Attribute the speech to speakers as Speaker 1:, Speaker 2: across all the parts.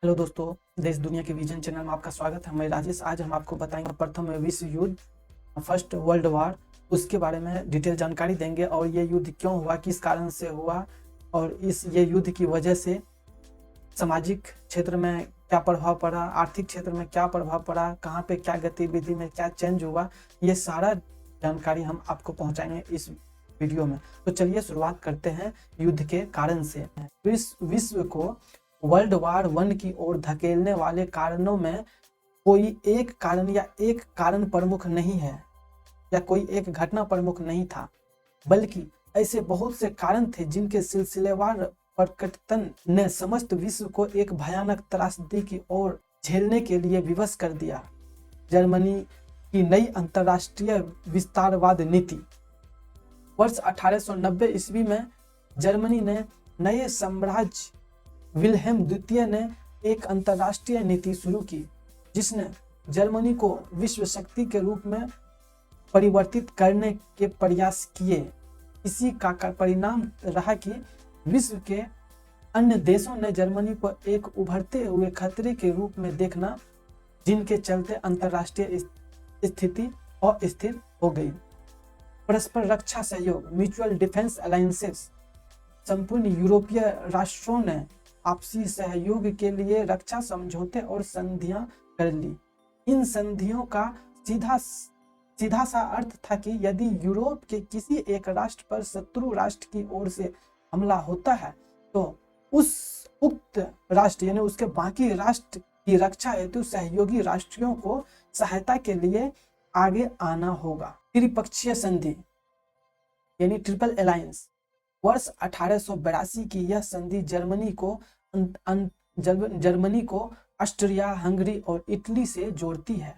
Speaker 1: Hello दोस्तों, देश दुनिया के विजन चैनल में आपका स्वागत है। मैं राजेश। आज हम आपको बताएंगे प्रथम विश्व युद्ध, फर्स्ट वर्ल्ड वार, उसके बारे में डिटेल जानकारी देंगे और ये युद्ध क्यों हुआ, किस कारण से हुआ और ये युद्ध की वजह से सामाजिक क्षेत्र में क्या प्रभाव पड़ा, आर्थिक क्षेत्र में क्या प्रभाव पड़ा, कहाँ पे क्या गतिविधि में क्या चेंज हुआ, ये सारा जानकारी हम आपको पहुंचाएंगे इस वीडियो में। तो चलिए शुरुआत करते हैं युद्ध के कारण से। विश्व को वर्ल्ड वार 1 की ओर धकेलने वाले कारणों में कोई एक कारण या एक कारण प्रमुख नहीं है या कोई एक घटना प्रमुख नहीं था, बल्कि ऐसे बहुत से कारण थे जिनके सिलसिलेवार प्रकटन ने समस्त विश्व को एक भयानक त्रासदी की ओर झेलने के लिए विवश कर दिया। जर्मनी की नई अंतर्राष्ट्रीय विस्तारवाद नीति। वर्ष 1890 ईस्वी में जर्मनी ने नए साम्राज्य विल्हेम द्वितीय ने एक अंतर्राष्ट्रीय नीति शुरू की जिसने जर्मनी को विश्व शक्ति के रूप में परिवर्तित करने के प्रयास किए। इसी का परिणाम रहा कि विश्व के अन्य देशों ने जर्मनी को एक उभरते हुए खतरे के रूप में देखना, जिनके चलते अंतर्राष्ट्रीय स्थिति अस्थिर हो गई। परस्पर रक्षा सहयोग, म्यूचुअल डिफेंस अलायंसेस। संपूर्ण यूरोपीय राष्ट्रों ने आपसी सहयोग के लिए रक्षा समझौते और संधियां कर ली। इन संधियों का सीधा सा अर्थ था कि यदि यूरोप के किसी एक राष्ट्र पर शत्रु राष्ट्र की ओर से हमला होता है तो उस उक्त राष्ट्र यानी उसके बाकी राष्ट्र की रक्षा हेतु सहयोगी राष्ट्रों को सहायता के लिए आगे आना होगा। त्रिपक्षीय संधि यानी ट्रिपल अलायंस। वर्ष 1882 की यह संधि जर्मनी को ऑस्ट्रिया, हंगरी और इटली से जोड़ती है।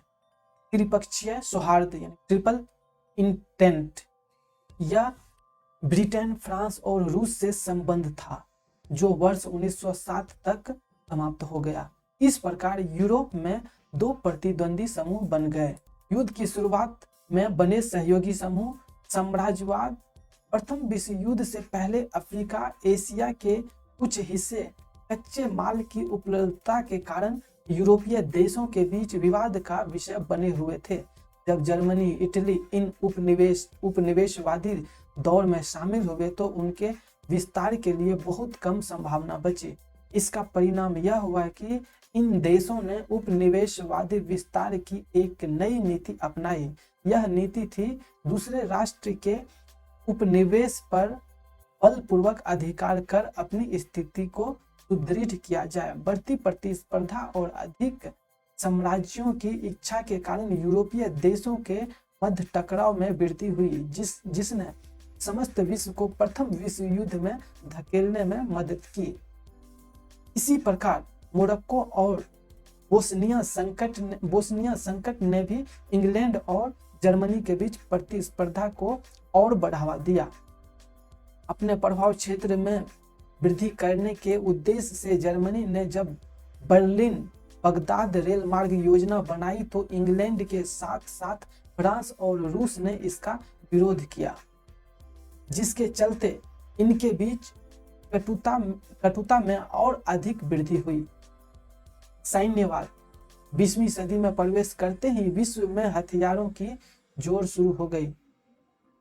Speaker 1: त्रिपक्षीय सौहार्द यानी ट्रिपल इंटेंट यह ब्रिटेन, फ्रांस और रूस से संबंध था जो वर्ष 1907 तक समाप्त हो गया। इस प्रकार यूरोप में दो प्रतिद्वंदी समूह बन गए। युद्ध की शुरुआत में बने सहयोगी समूह साम्राज्यवाद। प्रथम विश्व युद्ध से पहले अफ्रीका, एशिया के कुछ हिस्से कच्चे माल की उपलब्धता के कारण यूरोपीय देशों के बीच विवाद का विषय बने हुए थे। जब जर्मनी, इटली इन उपनिवेशवादी दौर में शामिल हुए तो उनके विस्तार के लिए बहुत कम संभावना बची। इसका परिणाम यह हुआ कि इन देशों ने उपनिवेशवादी विस्तार की एक नई नीति अपनाई। यह नीति थी दूसरे राष्ट्र के उपनिवेश पर बलपूर्वक अधिकार कर अपनी स्थिति को सुदृढ़ किया जाए। बढ़ती प्रतिस्पर्धा और अधिक साम्राज्यों की इच्छा के कारण यूरोपीय देशों के मध्य टकराव में वृद्धि हुई, जिसने समस्त विश्व को प्रथम विश्व युद्ध में धकेलने में मदद की। इसी प्रकार मोरक्को और बोस्निया संकट ने भी इंग्लैंड और जर्मनी के बीच प्रतिस्पर्धा को और बढ़ावा दिया। अपने प्रभाव क्षेत्र में वृद्धि करने के उद्देश्य से जर्मनी ने जब बर्लिन बगदाद रेल मार्ग योजना बनाई तो इंग्लैंड के साथ साथ फ्रांस और रूस ने इसका विरोध किया, जिसके चलते इनके बीच कटुता में और अधिक वृद्धि हुई। सैन्यवाद। 20वीं सदी में प्रवेश करते ही विश्व में हथियारों की जोर शुरू हो गई।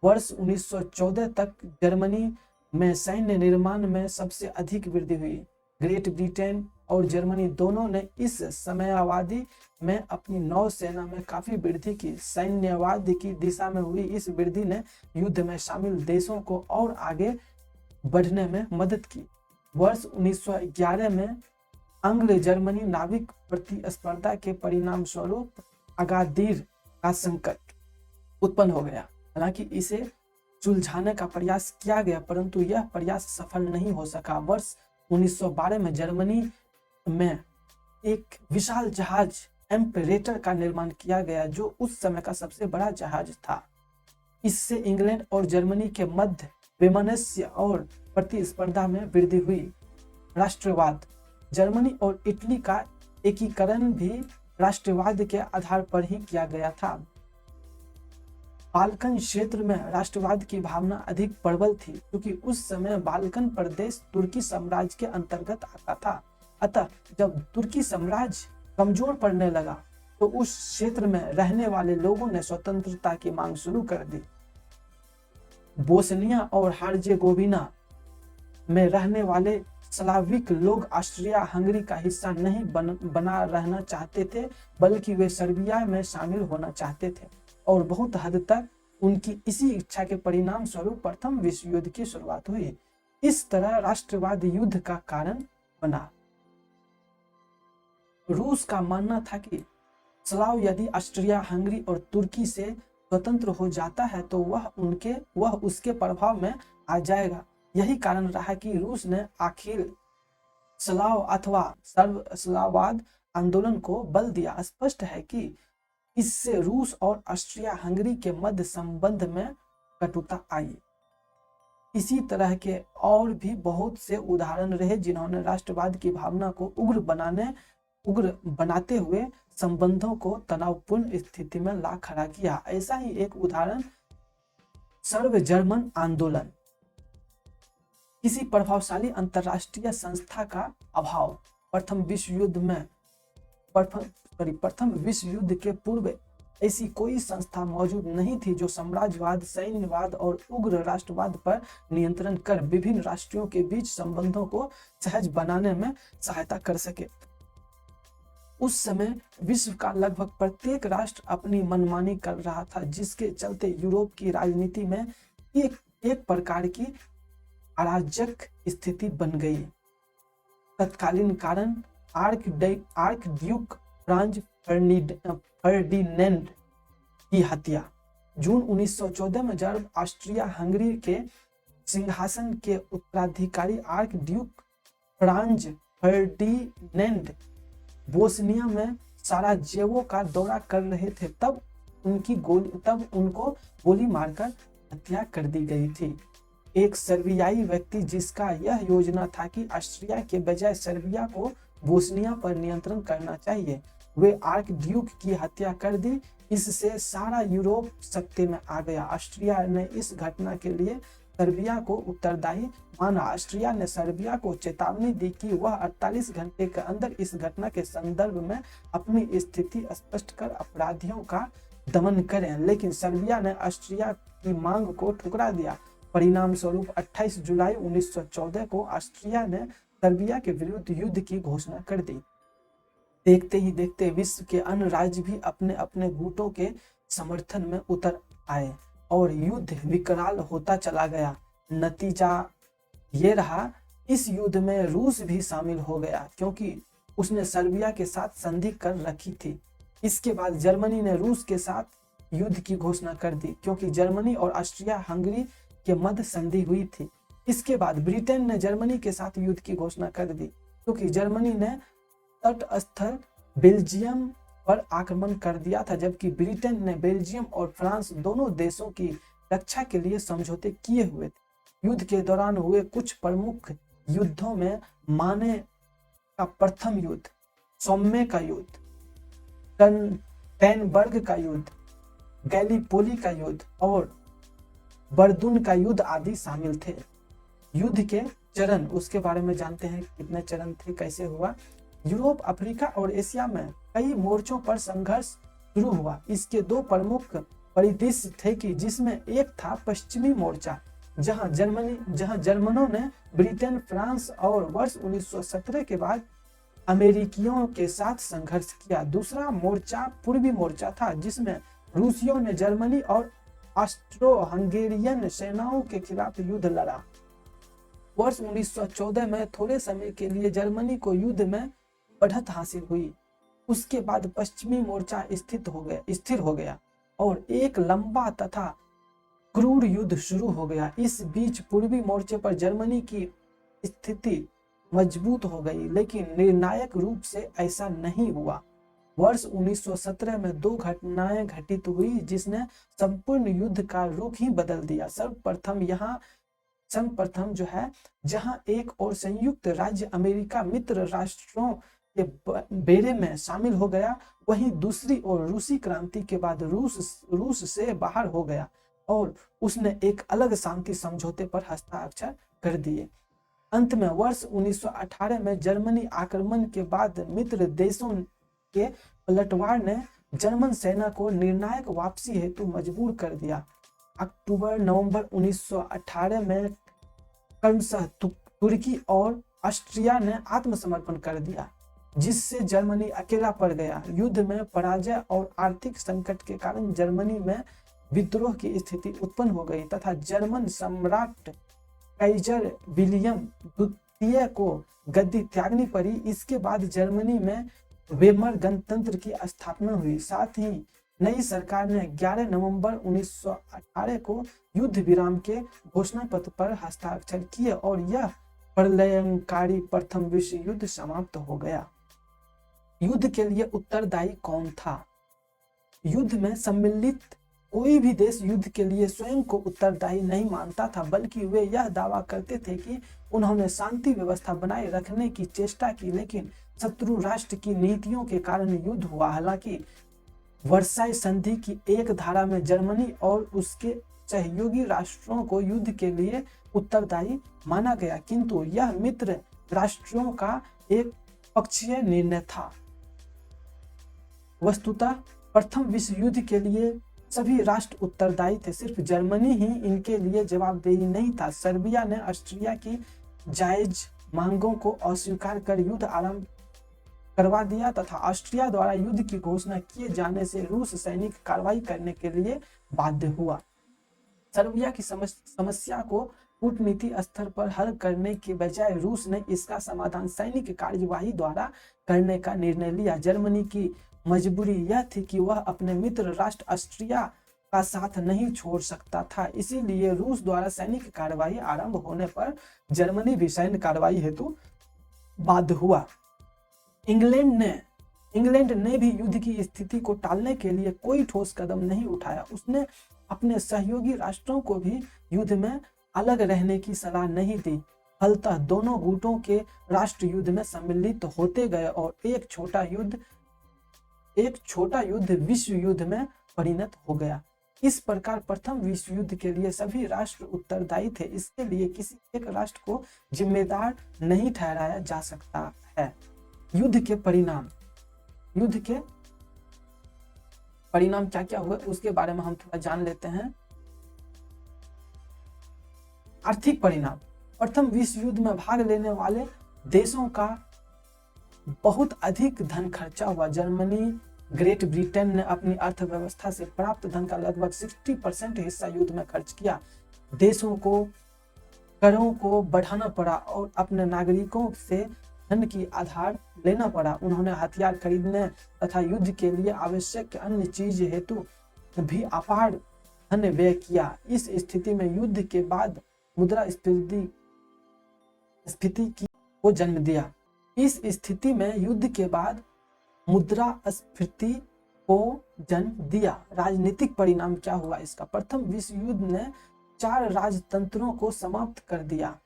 Speaker 1: वर्ष 1914 तक जर्मनी में सैन्य निर्माण में सबसे अधिक वृद्धि हुई। ग्रेट ब्रिटेन और जर्मनी दोनों ने इस समयावधि में अपनी नौसेना में काफी वृद्धि की। सैन्यवाद की दिशा में हुई इस वृद्धि ने युद्ध में शामिल देशों को और आगे बढ़ने में मदद की। वर्ष 1911 में अंग्ल जर्मनी नाविक प्रतिस्पर्धा के परिणाम स्वरूप अगादिर का संकट उत्पन्न हो गया। हालांकि इसे सुलझाने का प्रयास किया गया परंतु यह प्रयास सफल नहीं हो सका। वर्ष 1912 में जर्मनी में एक विशाल जहाज एम्परेटर का निर्माण किया गया जो उस समय का सबसे बड़ा जहाज था। इससे इंग्लैंड और जर्मनी के मध्य वैमनस्य और प्रतिस्पर्धा में वृद्धि हुई। राष्ट्रवाद। जर्मनी और इटली का एकीकरण भी राष्ट्रवाद के आधार पर ही किया गया था। बाल्कन क्षेत्र में राष्ट्रवाद की भावना अधिक प्रबल थी क्योंकि उस समय बाल्कन प्रदेश तुर्की साम्राज्य के अंतर्गत आता था। अतः जब तुर्की साम्राज्य कमजोर पड़ने लगा तो उस क्षेत्र में रहने वाले लोगों ने स्वतंत्रता की मांग शुरू कर दी। बोस्निया और हर्जेगोविना में रहने वाले स्लाविक लोग ऑस्ट्रिया हंगरी का हिस्सा नहीं बना रहना चाहते थे, बल्कि वे सर्बिया में शामिल होना चाहते थे और बहुत हद तक उनकी इसी इच्छा के परिणाम स्वरूप प्रथम विश्व युद्ध की शुरुआत हुई। इस तरह राष्ट्रवाद युद्ध का कारण बना। रूस का मानना था कि स्लाव यदि ऑस्ट्रिया हंगरी और तुर्की से स्वतंत्र हो जाता है तो वह उसके प्रभाव में आ जाएगा। यही कारण रहा कि रूस ने आखिर स्लाव अथवा सर्व स्लाववाद आंदोलन को बल दिया। स्पष्ट है कि इससे रूस और ऑस्ट्रिया हंगरी के मध्य संबंध में कटुता आई। इसी तरह के और भी बहुत से उदाहरण रहे जिन्होंने राष्ट्रवाद की भावना को उग्र बनाते हुए संबंधों को तनावपूर्ण स्थिति में ला खड़ा किया। ऐसा ही एक उदाहरण सर्व जर्मन आंदोलन। किसी प्रभावशाली अंतरराष्ट्रीय संस्था का अभाव। प्रथम विश्व युद्ध के पूर्व ऐसी कोई संस्था मौजूद नहीं थी जो साम्राज्यवाद, सैन्यवाद और उग्र राष्ट्रवाद पर नियंत्रण कर विभिन्न राष्ट्रों के बीच संबंधों को सहज बनाने में सहायता कर सके। उस समय विश्व का लगभग प्रत्येक राष्ट्र अपनी मनमानी कर रहा था, जिसके चलते यूरोप की राजनीति में एक प्रकार की अराजक स्थिति बन गई। तत्कालीन कारण आर्क ड्यूक फ्रांज फर्डिनेंड की हत्या। जून 1914 में जब ऑस्ट्रिया हंगरी के सिंहासन के उत्तराधिकारी arc Duke Franz Ferdinand Bosnia में साराजेवो का दौरा कर रहे थे, तब उनको गोली मारकर हत्या कर दी गई थी। एक सर्बियाई व्यक्ति जिसका यह योजना था कि ऑस्ट्रिया के बजाय सर्बिया को बोस्निया पर नियंत्रण करना चाहिए, वे आर्क ड्यूक की हत्या कर दी। इससे सारा यूरोप सत्ते में आ गया। ऑस्ट्रिया ने इस घटना के लिए सर्बिया को उत्तरदायी माना। ऑस्ट्रिया ने सर्बिया को चेतावनी दी कि वह 48 घंटे के अंदर इस घटना के संदर्भ में अपनी स्थिति स्पष्ट कर अपराधियों का दमन करें, लेकिन सर्बिया ने ऑस्ट्रिया की मांग को ठुकरा दिया। परिणाम स्वरूप 28 जुलाई 1914 को ऑस्ट्रिया ने सर्बिया के विरुद्ध युद्ध की घोषणा कर दी। देखते ही देखते विश्व के अन्य राज्य भी अपने अपने गुटों के समर्थन में उतर आए और युद्ध विकराल होता चला गया। नतीजा ये रहा, इस युद्ध में रूस भी शामिल हो गया क्योंकि उसने सर्बिया के साथ संधि कर रखी थी। इसके बाद जर्मनी ने रूस के साथ युद्ध की घोषणा कर दी क्योंकि जर्मनी और ऑस्ट्रिया हंगरी के मध्य संधि हुई थी। इसके बाद ब्रिटेन ने जर्मनी के साथ युद्ध की घोषणा कर दी क्योंकि जर्मनी ने तटस्थ बेल्जियम पर आक्रमण कर दिया था, जबकि ब्रिटेन ने बेल्जियम और फ्रांस दोनों देशों की रक्षा के लिए समझौते किए हुए थे। युद्ध के दौरान हुए कुछ प्रमुख युद्धों में माने का प्रथम युद्ध, सोम्मे का युद्ध, टैनबर्ग का युद्ध, गैलीपोली का युद्ध और बर्दुन का युद्ध आदि शामिल थे। युद्ध के चरण, उसके बारे में जानते हैं कितने चरण थे, कैसे हुआ। यूरोप, अफ्रीका और एशिया में कई मोर्चों पर संघर्ष शुरू हुआ। इसके दो प्रमुख परिदृश्य थे कि जिसमें एक था पश्चिमी मोर्चा जहां जर्मनों ने ब्रिटेन, फ्रांस और वर्ष 1917 के बाद अमेरिकियों के साथ संघर्ष किया। दूसरा मोर्चा पूर्वी मोर्चा था जिसमें रूसियों ने जर्मनी और ऑस्ट्रो हंगेरियन सेनाओं के खिलाफ युद्ध लड़ा। वर्ष 1914 में थोड़े समय के लिए जर्मनी को युद्ध में बढ़त हासिल हुई। उसके बाद पश्चिमी मोर्चा स्थिर हो गया और एक लंबा तथा क्रूर युद्ध शुरू हो गया। इस बीच पूर्वी मोर्चे पर जर्मनी की स्थिति मजबूत हो गई, लेकिन निर्णायक रूप से ऐसा नहीं हुआ। वर्ष 1917 में दो घटनाएं घटित हुई जिसने संपूर्ण युद्ध का रुख ही बदल दिया। सर्वप्रथम जो है, जहां एक और संयुक्त राज्य अमेरिका मित्र राष्ट्रों के बेड़े में शामिल हो गया, वहीं दूसरी ओर रूसी क्रांति के बाद रूस से बाहर हो गया और उसने एक अलग शांति समझौते पर हस्ताक्षर कर दिए। अंत में वर्ष 1918 में जर्मनी आक्रमण के बाद मित्र देशों के पलटवार ने जर्मन सेना को निर्णायक वापसी हेतु मजबूर कर दिया। अक्टूबर-नवंबर 1918 में क्रमशः तुर्की और ऑस्ट्रिया ने आत्मसमर्पण कर दिया, जिससे जर्मनी अकेला पड़ गया। युद्ध में पराजय और आर्थिक संकट के कारण जर्मनी में विद्रोह की स्थिति उत्पन्न हो गई तथा जर्मन सम्राट काइजर विलियम द्वितीय को गद्दी त्यागनी पड़ी। इसके बाद जर्मनी में वेमर गणतंत्र की स्थापना हुई। साथ ही नई सरकार ने 11 नवंबर 1918 को युद्ध विराम के घोषणा पत्र पर हस्ताक्षर किए और यह प्रलयंकारी प्रथम विश्व युद्ध समाप्त हो गया। युद्ध के लिए उत्तरदायी कौन था? युद्ध में सम्मिलित कोई भी देश युद्ध के लिए स्वयं को उत्तरदायी नहीं मानता था, बल्कि वे यह दावा करते थे कि उन्होंने शांति व्यवस्था बनाए रखने की चेष्टा की, लेकिन शत्रु राष्ट्र की नीतियों के कारण युद्ध हुआ। हालांकि वर्साई संधि की एक धारा में जर्मनी और उसके सहयोगी राष्ट्रों को युद्ध के लिए उत्तरदायी माना गया, किंतु यह मित्र राष्ट्रों का एक पक्षीय निर्णय था। वस्तुतः प्रथम विश्व युद्ध के लिए सभी राष्ट्र उत्तरदायी थे, सिर्फ जर्मनी ही इनके लिए जवाबदेही नहीं था। सर्बिया ने ऑस्ट्रिया की जायज मांगों को अस्वीकार कर युद्ध आरंभ करवा दिया तथा ऑस्ट्रिया द्वारा युद्ध की घोषणा किए जाने से रूस सैनिक कार्रवाई करने के लिए बाध्य हुआ। सर्बिया की समस्या को कूटनीति स्तर पर हल करने के बजाय रूस ने इसका समाधान सैनिक कार्यवाही द्वारा करने का निर्णय लिया। जर्मनी की मजबूरी यह थी कि वह अपने मित्र राष्ट्र ऑस्ट्रिया का साथ नहीं छोड़ सकता था, इसीलिए रूस द्वारा सैनिक कार्यवाही आरंभ होने पर जर्मनी भी सैन्य कार्यवाही हेतु बाध्य हुआ। इंग्लैंड ने भी युद्ध की स्थिति को टालने के लिए कोई ठोस कदम नहीं उठाया। उसने अपने सहयोगी राष्ट्रों को भी युद्ध में अलग रहने की सलाह नहीं दी। फलतः दोनों गुटों के राष्ट्र युद्ध में सम्मिलित होते गए और एक छोटा युद्ध विश्व युद्ध में परिणत हो गया। इस प्रकार प्रथम विश्व युद्ध के लिए सभी राष्ट्र उत्तरदायी थे। इसके लिए किसी एक राष्ट्र को जिम्मेदार नहीं ठहराया जा सकता है। युद्ध के परिणाम क्या क्या हुए उसके बारे में हम थोड़ा जान लेते हैं। आर्थिक परिणाम। प्रथम विश्व युद्ध में भाग लेने वाले देशों का बहुत अधिक धन खर्चा हुआ। जर्मनी, ग्रेट ब्रिटेन ने अपनी अर्थव्यवस्था से प्राप्त धन का लगभग 60% हिस्सा युद्ध में खर्च किया। देशों को करों को बढ़ाना पड़ा और अपने नागरिकों से धन की आधार लेना पड़ा। उन्होंने हथियार खरीदने तथा युद्ध के लिए आवश्यक अन्य चीज हेतु भी अपार धन व्यय किया। इस स्थिति में युद्ध के बाद मुद्रास्फीति को जन्म दिया। इस स्थिति में युद्ध के बाद मुद्रास्फीति को जन्म दिया। राजनीतिक परिणाम क्या हुआ इसका? प्रथम विश्व युद्ध ने 4 राजतंत्रों को समाप्त कर दिया।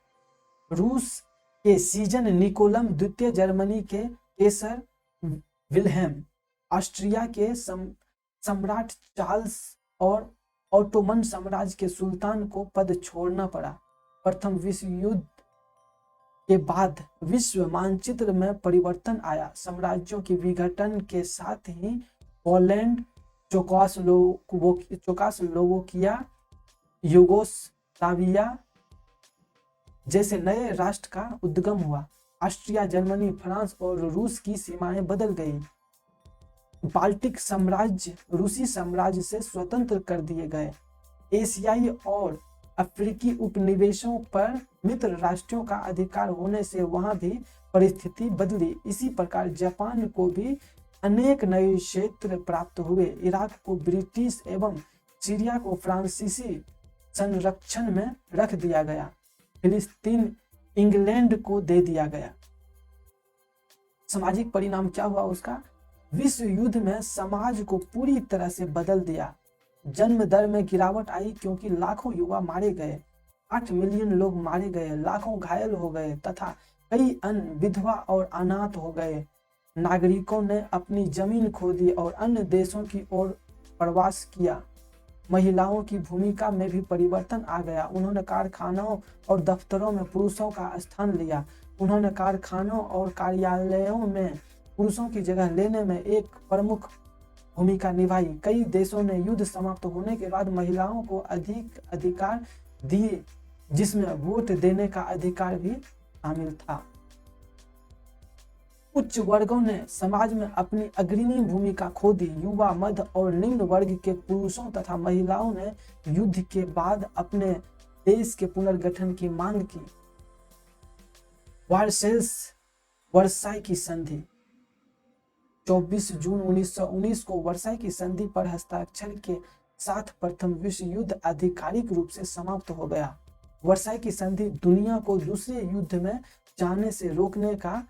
Speaker 1: रूस के सीजन निकोलम द्वितीय, जर्मनी के केसर विल्हेम, ऑस्ट्रिया के सम्राट चार्ल्स और ऑटोमन साम्राज्य के सुल्तान को पद छोड़ना पड़ा। प्रथम विश्व युद्ध के बाद विश्व मानचित्र में परिवर्तन आया। साम्राज्यों के विघटन के साथ ही पोलैंड, चेकोस्लोवाकिया, यूगोस्लाविया जैसे नए राष्ट्र का उद्गम हुआ। ऑस्ट्रिया, जर्मनी, फ्रांस और रूस की सीमाएं बदल गई। बाल्टिक साम्राज्य रूसी साम्राज्य से स्वतंत्र कर दिए गए। एशियाई और अफ्रीकी उपनिवेशों पर मित्र राष्ट्रों का अधिकार होने से वहां भी परिस्थिति बदली। इसी प्रकार जापान को भी अनेक नए क्षेत्र प्राप्त हुए। इराक को ब्रिटिश एवं सीरिया को फ्रांसीसी संरक्षण में रख दिया गया। फिलिस्तीन इंग्लैंड को दे दिया गया। सामाजिक परिणाम क्या हुआ उसका? विश्व युद्ध में समाज को पूरी तरह से बदल दिया। जन्म दर में गिरावट आई क्योंकि लाखों युवा मारे गए। 8 मिलियन लोग मारे गए, लाखों घायल हो गए तथा कई अन्य विधवा और अनाथ हो गए। नागरिकों ने अपनी जमीन खो दी और अन्य देशों की ओर प्रवास किया। महिलाओं की भूमिका में भी परिवर्तन आ गया। उन्होंने कारखानों और दफ्तरों में पुरुषों का स्थान लिया। उन्होंने कारखानों और कार्यालयों में पुरुषों की जगह लेने में एक प्रमुख भूमिका निभाई। कई देशों ने युद्ध समाप्त होने के बाद महिलाओं को अधिक अधिकार दिए, जिसमें वोट देने का अधिकार भी शामिल था। उच्च वर्गों ने समाज में अपनी अग्रणी भूमिका खो दी। युवा, मध्य और निम्न वर्ग के पुरुषों तथा महिलाओं ने युद्ध के बाद अपने देश के पुनर्गठन की मांग की। वर्साई की संधि 24 जून 1919 को वर्साई की संधि पर हस्ताक्षर के साथ प्रथम विश्व युद्ध आधिकारिक रूप से समाप्त हो गया। वर्साई की संधि दुनिया को दूसरे युद्ध में जाने से रोकने का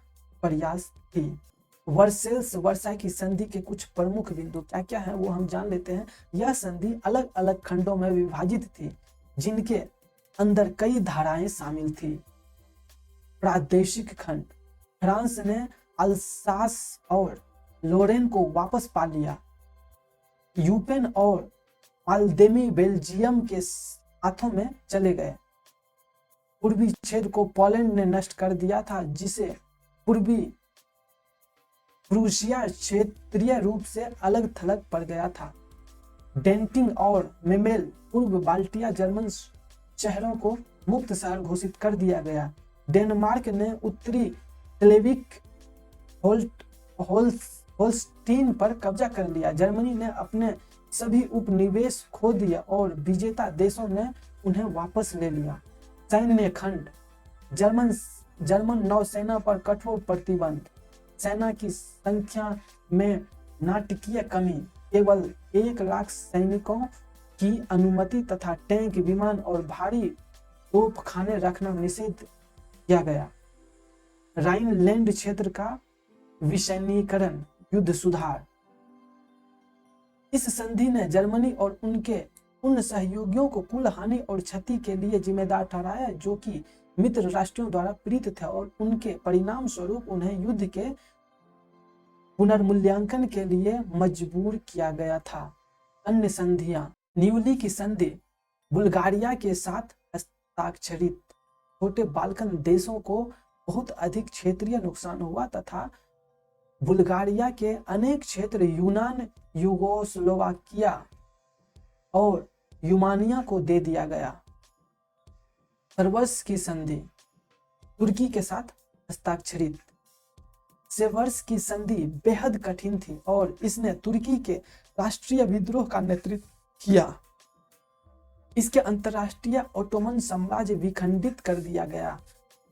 Speaker 1: प्रयास थी। वर्साई की संधि के कुछ प्रमुख बिंदु क्या क्या हैं वो हम जान लेते हैं। यह संधि अलग अलग खंडों में विभाजित थी, जिनके अंदर कई धाराएं शामिल थी। प्रादेशिक खंड, फ्रांस ने अल्सास और लोरेन को वापस पा लिया। यूपेन और मालदेमी बेल्जियम के हाथों में चले गए। पूर्वी क्षेत्र को पोलैंड ने नष्ट कर दिया था, जिसे पूर्वी प्रूसिया क्षेत्रीय रूप से अलग थलग पड़ गया था। डेंटिंग और मेमेल पूर्व बाल्टिया जर्मन शहरों को मुक्त शहर घोषित कर दिया गया। डेनमार्क ने उत्तरी स्लेविक होल्स्टीन पर कब्जा कर लिया। जर्मनी ने अपने सभी उपनिवेश खो दिए और विजेता देशों ने उन्हें वापस ले लिया। सैन्य खंड, जर्मन नौसेना पर कठोर प्रतिबंध, सेना की संख्या में नाटकीय कमी, केवल 1 लाख सैनिकों की अनुमति तथा टैंक, विमान और भारी तोपखाने रखना निषेध किया गया। राइनलैंड क्षेत्र का विसैन्यीकरण, युद्ध सुधार। इस संधि ने जर्मनी और उनके उन सहयोगियों को कुल हानि और क्षति के लिए जिम्मेदार ठहराया जो कि मित्र राष्ट्रों द्वारा पीड़ित थे, और उनके परिणाम स्वरूप उन्हें युद्ध के पुनर्मूल्यांकन के लिए मजबूर किया गया था। अन्य संधियां, न्यूली की संधि बुल्गारिया के साथ हस्ताक्षरित। छोटे बाल्कन देशों को बहुत अधिक क्षेत्रीय नुकसान हुआ तथा बुल्गारिया के अनेक क्षेत्र यूनान, यूगोस्लोवाकिया और यूमानिया को दे दिया गया। सर्वर्स की संधि तुर्की के साथ हस्ताक्षरित। सेवर्स की संधि बेहद कठिन थी और इसने तुर्की के राष्ट्रीय विद्रोह का नेतृत्व किया। इसके अंतर्राष्ट्रीय ओटोमन साम्राज्य विखंडित कर दिया गया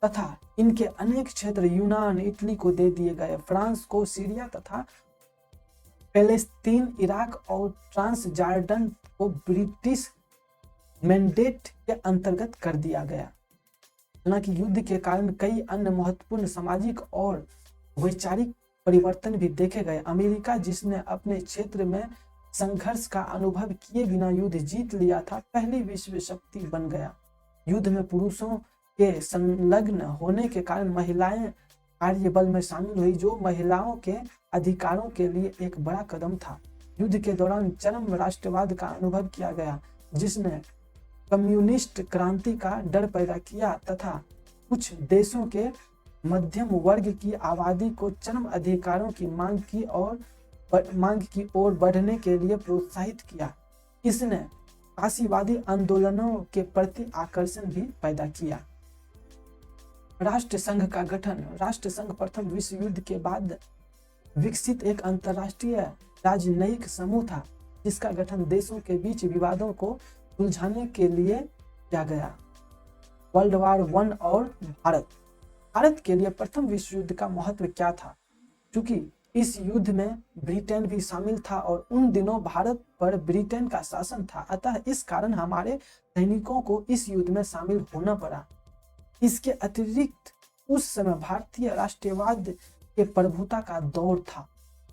Speaker 1: तथा इनके अनेक क्षेत्र यूनान, इटली को दे दिए गए। फ्रांस को सीरिया तथा पैलेस्तीन, इराक और ट्रांस जॉर्डन को ब्रिटिश मैंडेट के अंतर्गत कर दिया गया। हालांकि युद्ध के कारण कई अन्य महत्वपूर्ण सामाजिक और वैचारिक परिवर्तन भी देखे गए। अमेरिका, जिसने अपने क्षेत्र में संघर्ष का अनुभव किए बिना युद्ध जीत लिया था, पहली विश्व शक्ति बन गया। युद्ध में पुरुषों के संलग्न होने के कारण महिलाएं कार्यबल में शामिल हुई, जो महिलाओं के अधिकारों के लिए एक बड़ा कदम था। युद्ध के दौरान चरम राष्ट्रवाद का अनुभव किया गया, जिसने कम्युनिस्ट क्रांति का डर पैदा किया तथा कुछ देशों के मध्यम वर्ग की आबादी को चरम अधिकारों की मांग की ओर बढ़ने के लिए प्रोत्साहित किया। इसने फासीवादी आंदोलनों के प्रति आकर्षण भी पैदा किया। राष्ट्र संघ का गठन। राष्ट्र संघ प्रथम विश्व युद्ध के बाद विकसित एक अंतर्राष्ट्रीय राजनयिक समूह था, जिसका गठन देशों के बीच विवादों को सुलझाने के लिए किया गया। वर्ल्ड वार 1 और भारत के लिए प्रथम विश्व युद्ध का महत्व क्या था? क्योंकि इस युद्ध में ब्रिटेन भी शामिल था और उन दिनों भारत पर ब्रिटेन का शासन था, अतः इस कारण हमारे सैनिकों को इस युद्ध में शामिल होना पड़ा। इसके अतिरिक्त उस समय भारतीय राष्ट्रवाद के प्रभुता का दौर था।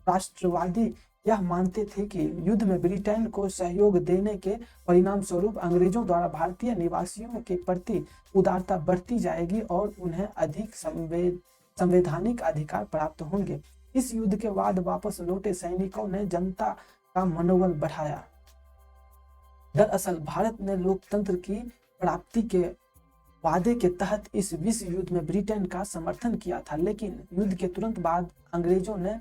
Speaker 1: राष्ट्रवादी यह मानते थे कि युद्ध में ब्रिटेन को सहयोग देने के परिणाम स्वरूप अंग्रेजों द्वारा भारतीय निवासियों के प्रति उदारता बढ़ती जाएगी और उन्हें अधिक संवैधानिक अधिकार प्राप्त होंगे। इस युद्ध के बाद वापस लौटे सैनिकों ने जनता का मनोबल बढ़ाया। दरअसल भारत ने लोकतंत्र की प्राप्ति के वादे के तहत इस विश्व युद्ध में ब्रिटेन का समर्थन किया था, लेकिन युद्ध के तुरंत बाद अंग्रेजों ने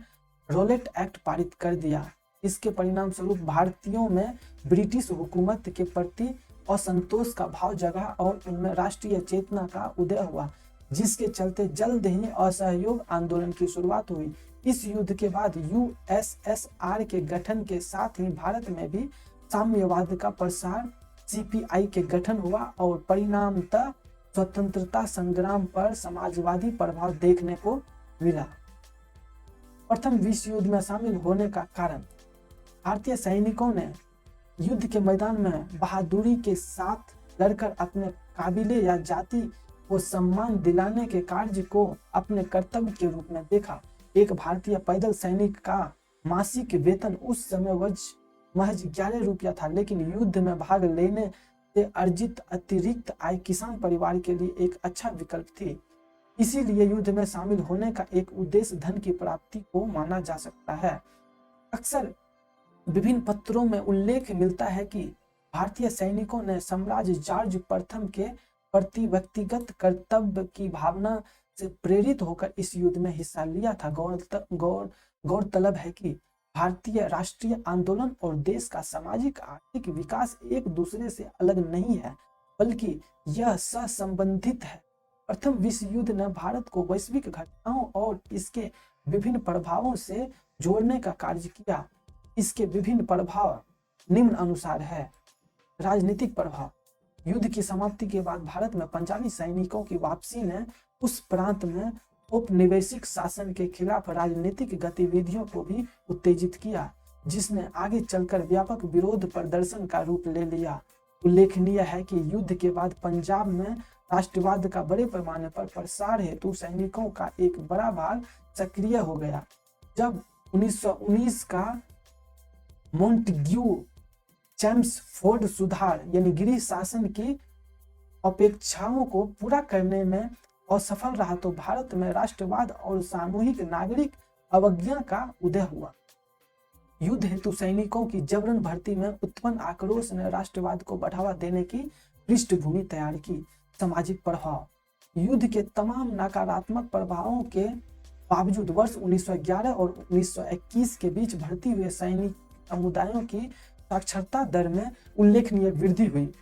Speaker 1: रोलेट एक्ट पारित कर दिया। इसके परिणाम स्वरूप भारतीयों में ब्रिटिश हुकूमत के प्रति असंतोष का भाव जगा और उनमें राष्ट्रीय चेतना का उदय हुआ, जिसके चलते जल्द ही असहयोग आंदोलन की शुरुआत हुई। इस युद्ध के बाद यूएसएसआर के गठन के साथ ही भारत में भी साम्यवाद का प्रसार, सीपीआई के गठन हुआ और परिणामतः स्वतंत्रता संग्राम पर समाजवादी प्रभाव देखने को मिला। प्रथम विश्व युद्ध में शामिल होने का कारण, भारतीय सैनिकों ने युद्ध के मैदान में बहादुरी के साथ लड़कर अपने काबिले या जाति को सम्मान दिलाने के कार्य को अपने कर्तव्य के रूप में देखा। एक भारतीय पैदल सैनिक का मासिक वेतन उस समय महज 11 रुपया था, लेकिन युद्ध में भाग लेने से अर्जित अतिरिक्त आय किसान परिवार के लिए एक अच्छा विकल्प थी। इसीलिए युद्ध में शामिल होने का एक उद्देश्य धन की प्राप्ति को माना जा सकता है। अक्सर विभिन्न पत्रों में उल्लेख मिलता है कि भारतीय सैनिकों ने सम्राट जॉर्ज प्रथम के प्रति व्यक्तिगत कर्तव्य की भावना से प्रेरित होकर इस युद्ध में हिस्सा लिया था। गौरतलब है कि भारतीय राष्ट्रीय आंदोलन और देश का सामाजिक आर्थिक विकास एक दूसरे से अलग नहीं है, बल्कि यह सहसंबंधित है। प्रथम विश्व युद्ध ने भारत को वैश्विक घटनाओं और इसके विभिन्न प्रभावों से जोड़ने का कार्य किया। इसके विभिन्न प्रभाव निम्न अनुसार है। राजनीतिक प्रभाव, युद्ध की समाप्ति के बाद भारत में पंजाबी सैनिकों की वापसी ने उस प्रांत में औपनिवेशिक शासन के खिलाफ राजनीतिक गतिविधियों को भी उत्तेजित किया, जिसने आगे चलकर व्यापक विरोध प्रदर्शन का रूप ले लिया। उल्लेखनीय है कि युद्ध के बाद पंजाब में राष्ट्रवाद का बड़े पैमाने पर प्रसार हेतु सैनिकों का एक बड़ा भाग सक्रिय हो गया। जब 1919 का मोंटेग्यू चेम्सफोर्ड सुधार यानी गृह शासन की अपेक्षाओं को पूरा करने में असफल रहा, तो भारत में राष्ट्रवाद और सामूहिक नागरिक अवज्ञा का उदय हुआ। युद्ध हेतु सैनिकों की जबरन भर्ती में उत्पन्न आक्रोश ने राष्ट्रवाद को बढ़ावा देने की पृष्ठभूमि तैयार की। सामाजिक प्रभाव, युद्ध के तमाम नकारात्मक प्रभावों के बावजूद वर्ष 1911 और 1921 के बीच भर्ती हुए सैनिक समुदायों की साक्षरता दर में उल्लेखनीय वृद्धि हुई।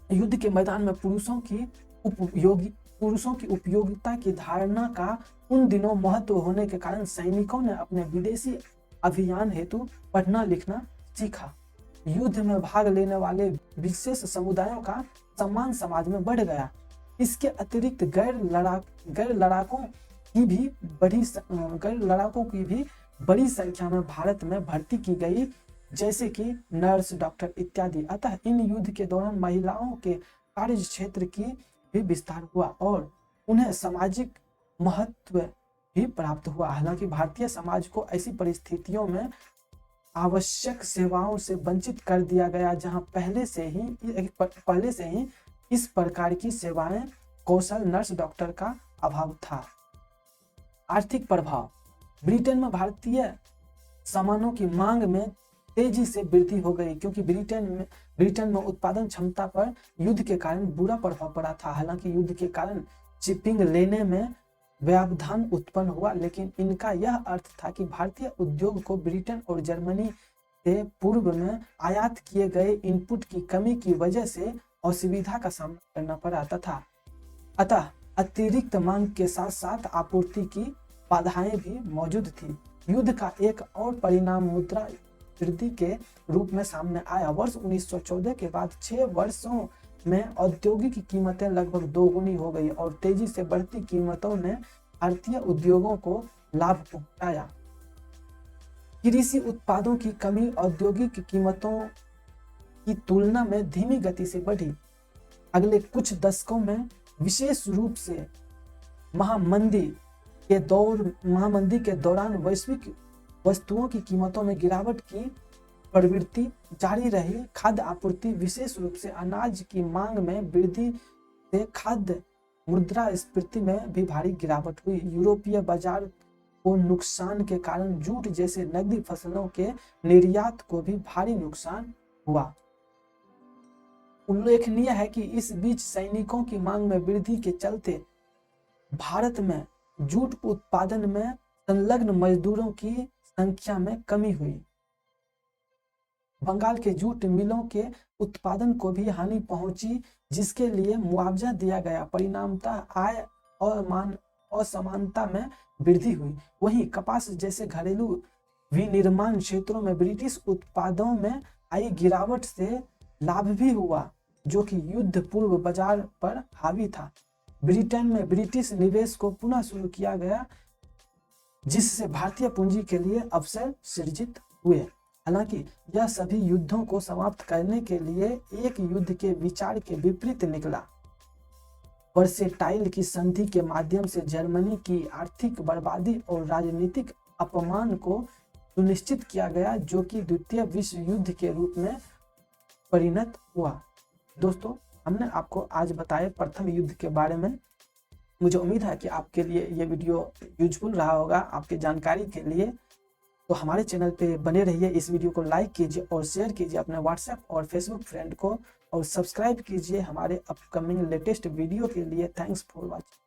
Speaker 1: युद्ध के मैदान में पुरुषों की उपयोगिता की धारणा का उन दिनों महत्व होने के कारण सैनिकों ने अपने विदेशी अभियान हेतु पढ़ना लिखना सीखा। युद्ध में भाग लेने वाले विशेष समुदायों का सम्मान समाज में बढ़ गया। इसके अतिरिक्त गैर लड़ाकों की भी बड़ी संख्या में भारत में भर्ती की गई, जैसे कि नर्स, डॉक्टर इत्यादि। अतः इन युद्ध के दौरान महिलाओं के कार्य क्षेत्र की भी विस्तार हुआ और उन्हें सामाजिक महत्व भी प्राप्त हुआ। हालांकि भारतीय समाज को ऐसी परिस्थितियों में आवश्यक सेवाओं से वंचित कर दिया गया जहां पहले से ही इस प्रकार की सेवाएं, कौशल, नर्स, डॉक्टर का अभाव था। आर्थिक प्रभाव, ब्रिटेन में भारतीय सामानों की मांग में तेजी से वृद्धि हो गई, क्योंकि ब्रिटेन में उत्पादन क्षमता पर युद्ध के कारण बुरा प्रभाव पड़ा था। हालांकि युद्ध के कारण शिपिंग लेने में व्यवधान उत्पन्न हुआ, लेकिन इनका यह अर्थ था कि भारतीय उद्योग को ब्रिटेन और जर्मनी से पूर्व में आयात किए गए इनपुट की कमी की वजह से असुविधा का सामना करना पड़ा तथा अतः अतिरिक्त मांग के साथ साथ आपूर्ति की बाधाएं भी मौजूद थी। युद्ध का एक और परिणाम मुद्रा वृद्धि के रूप में सामने आया। वर्ष 1914 के बाद 6 वर्षों में औद्योगिक कीमतें लगभग दोगुनी हो गई और तेजी से बढ़ती कीमतों ने भारतीय उद्योगों को लाभ पहुंचाया। कृषि उत्पादों की कमी औद्योगिक कीमतों की तुलना में धीमी गति से बढ़ी। अगले कुछ दशकों में विशेष रूप से महामंदी के दौरान वैश्विक वस्तुओं की कीमतों में गिरावट की प्रवृत्ति जारी रही। खाद्य आपूर्ति, विशेष रूप से अनाज की मांग में वृद्धि से खाद्य मुद्रास्फीति में भी भारी गिरावट हुई। यूरोपीय बाजार को नुकसान के कारण जूट जैसे नकदी फसलों के निर्यात को भी भारी नुकसान हुआ। उल्लेखनीय है कि इस बीच सैनिकों की मांग में वृद्धि के चलते भारत में जूट उत्पादन में संलग्न मजदूरों की संख्या में कमी हुई। बंगाल के जूट मिलों के उत्पादन को भी हानि पहुंची, जिसके लिए मुआवजा दिया गया। परिणामतः आय और असमानता में वृद्धि हुई। वहीं कपास जैसे घरेलू विनिर्माण क्षेत्रों में ब्रिटिश उत्पादों में आई गिरावट से लाभ भी हुआ, जो कि युद्ध पूर्व बाजार पर हावी था। ब्रिटेन में ब्रिटिश निवेश को पुनः शुरू किया गया, जिससे भारतीय पूंजी के लिए अवसर सृजित हुए। हालांकि यह सभी युद्धों को समाप्त करने के लिए एक युद्ध के विचार के विपरीत निकला। वर्सेटाइल की संधि के माध्यम से जर्मनी की आर्थिक बर्बादी और राजनीतिक अपमान को सुनिश्चित किया गया, जो कि द्वितीय विश्व युद्ध के रूप में परिणत हुआ। दोस्तों, हमने आपको आज बताया प्रथम युद्ध के बारे में। मुझे उम्मीद है कि आपके लिए ये वीडियो यूजफुल रहा होगा, आपकी जानकारी के लिए। तो हमारे चैनल पे बने रहिए, इस वीडियो को लाइक कीजिए और शेयर कीजिए अपने व्हाट्सएप और फेसबुक फ्रेंड को, और सब्सक्राइब कीजिए हमारे अपकमिंग लेटेस्ट वीडियो के लिए। Thanks for watching.